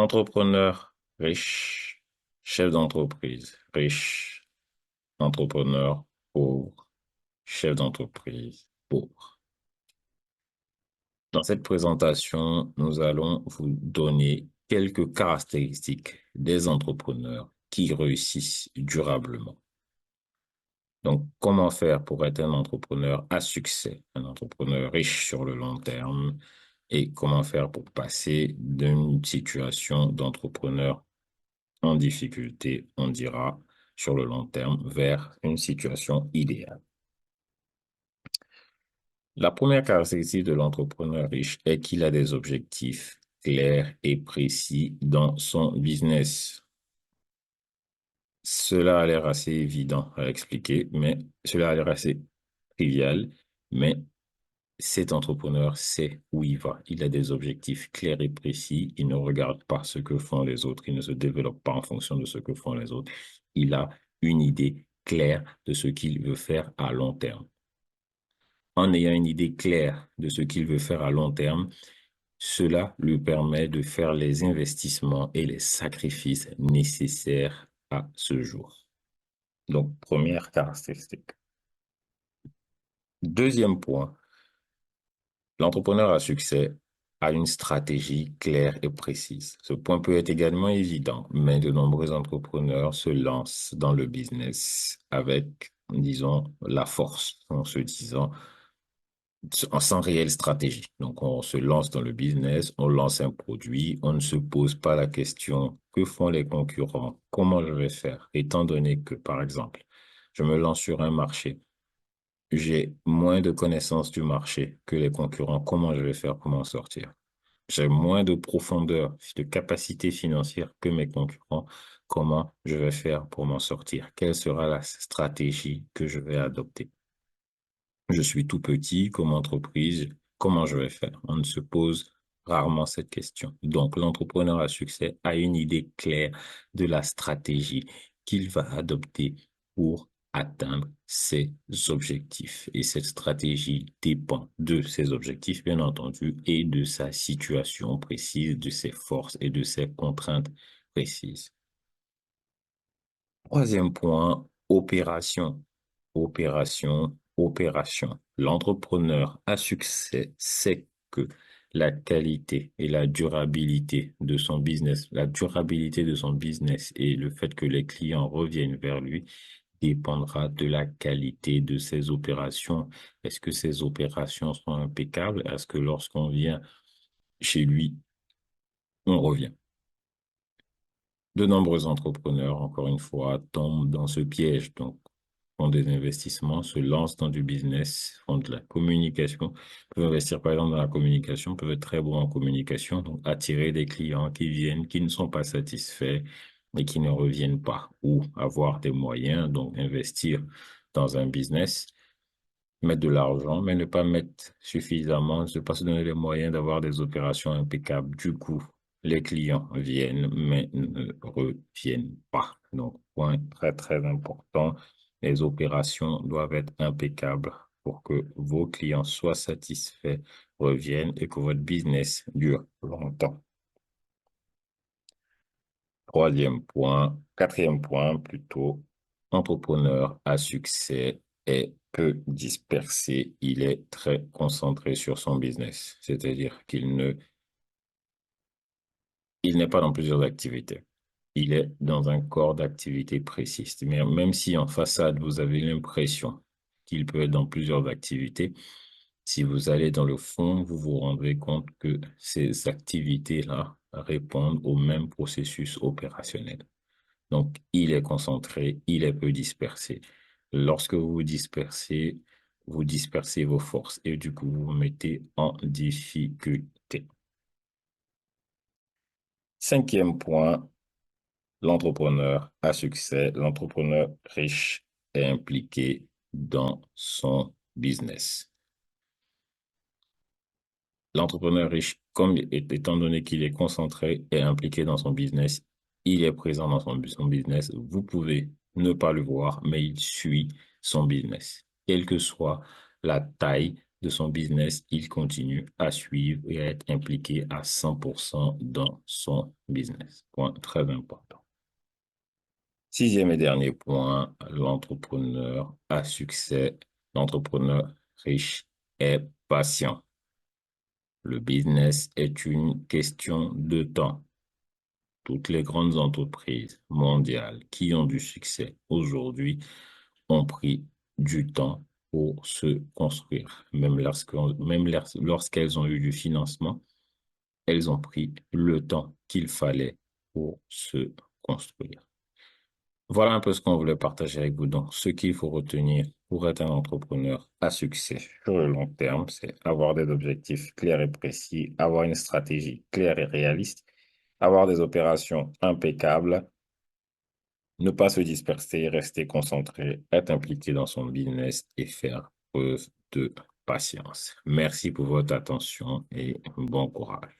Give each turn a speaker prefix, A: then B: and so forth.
A: Entrepreneur riche, chef d'entreprise riche, entrepreneur pauvre, chef d'entreprise pauvre. Dans cette présentation, nous allons vous donner quelques caractéristiques des entrepreneurs qui réussissent durablement. Donc, comment faire pour être un entrepreneur à succès, un entrepreneur riche sur le long terme, et comment faire pour passer d'une situation d'entrepreneur en difficulté, on dira, sur le long terme, vers une situation idéale. La première caractéristique de l'entrepreneur riche est qu'il a des objectifs clairs et précis dans son business. Cela a l'air assez évident à expliquer, mais cela a l'air assez trivial, mais cet entrepreneur sait où il va. Il a des objectifs clairs et précis. Il ne regarde pas ce que font les autres. Il ne se développe pas en fonction de ce que font les autres. Il a une idée claire de ce qu'il veut faire à long terme. En ayant une idée claire de ce qu'il veut faire à long terme, cela lui permet de faire les investissements et les sacrifices nécessaires à ce jour. Donc, première caractéristique. Deuxième point, l'entrepreneur à succès a une stratégie claire et précise. Ce point peut être également évident, mais de nombreux entrepreneurs se lancent dans le business avec, disons, la force, en se disant, sans réelle stratégie. Donc, on se lance dans le business, on lance un produit, on ne se pose pas la question, que font les concurrents? Comment je vais faire? Étant donné que, par exemple, je me lance sur un marché, j'ai moins de connaissances du marché que les concurrents. Comment je vais faire pour m'en sortir? J'ai moins de profondeur, de capacité financière que mes concurrents. Comment je vais faire pour m'en sortir? Quelle sera la stratégie que je vais adopter? Je suis tout petit comme entreprise. Comment je vais faire? On ne se pose rarement cette question. Donc, l'entrepreneur à succès a une idée claire de la stratégie qu'il va adopter pour atteindre ses objectifs. Et cette stratégie dépend de ses objectifs, bien entendu, et de sa situation précise, de ses forces et de ses contraintes précises. Troisième point, opération. Opération, opération. L'entrepreneur à succès sait que la qualité et la durabilité de son business, la durabilité de son business et le fait que les clients reviennent vers lui dépendra de la qualité de ses opérations. Est-ce que ses opérations sont impeccables? Est-ce que lorsqu'on vient chez lui, on revient? De nombreux entrepreneurs, encore une fois, tombent dans ce piège. Donc, font des investissements, se lancent dans du business, font de la communication, peuvent investir par exemple dans la communication, peuvent être très bons en communication, donc attirer des clients qui viennent, qui ne sont pas satisfaits et qui ne reviennent pas, ou avoir des moyens, donc investir dans un business, mettre de l'argent, mais ne pas mettre suffisamment, ne pas se donner les moyens d'avoir des opérations impeccables. Du coup, les clients viennent, mais ne reviennent pas. Donc, point très, très important, les opérations doivent être impeccables pour que vos clients soient satisfaits, reviennent et que votre business dure longtemps. Quatrième point plutôt, entrepreneur à succès est peu dispersé, il est très concentré sur son business, c'est-à-dire il n'est pas dans plusieurs activités. Il est dans un corps d'activité précis. Mais même si en façade, vous avez l'impression qu'il peut être dans plusieurs activités, si vous allez dans le fond, vous vous rendrez compte que ces activités-là répondent au même processus opérationnel. Donc, il est concentré, il est peu dispersé. Lorsque vous dispersez vos forces et du coup, vous vous mettez en difficulté. Cinquième point, l'entrepreneur à succès, l'entrepreneur riche est impliqué dans son business. L'entrepreneur riche, étant donné qu'il est concentré et impliqué dans son business, il est présent dans son business. Vous pouvez ne pas le voir, mais il suit son business. Quelle que soit la taille de son business, il continue à suivre et à être impliqué à 100% dans son business. Point très important. Sixième et dernier point, l'entrepreneur à succès, l'entrepreneur riche est patient. Le business est une question de temps. Toutes les grandes entreprises mondiales qui ont du succès aujourd'hui ont pris du temps pour se construire. Même lorsqu'elles ont eu du financement, elles ont pris le temps qu'il fallait pour se construire. Voilà un peu ce qu'on voulait partager avec vous. Donc, ce qu'il faut retenir pour être un entrepreneur à succès sur le long terme, c'est avoir des objectifs clairs et précis, avoir une stratégie claire et réaliste, avoir des opérations impeccables, ne pas se disperser, rester concentré, être impliqué dans son business et faire preuve de patience. Merci pour votre attention et bon courage.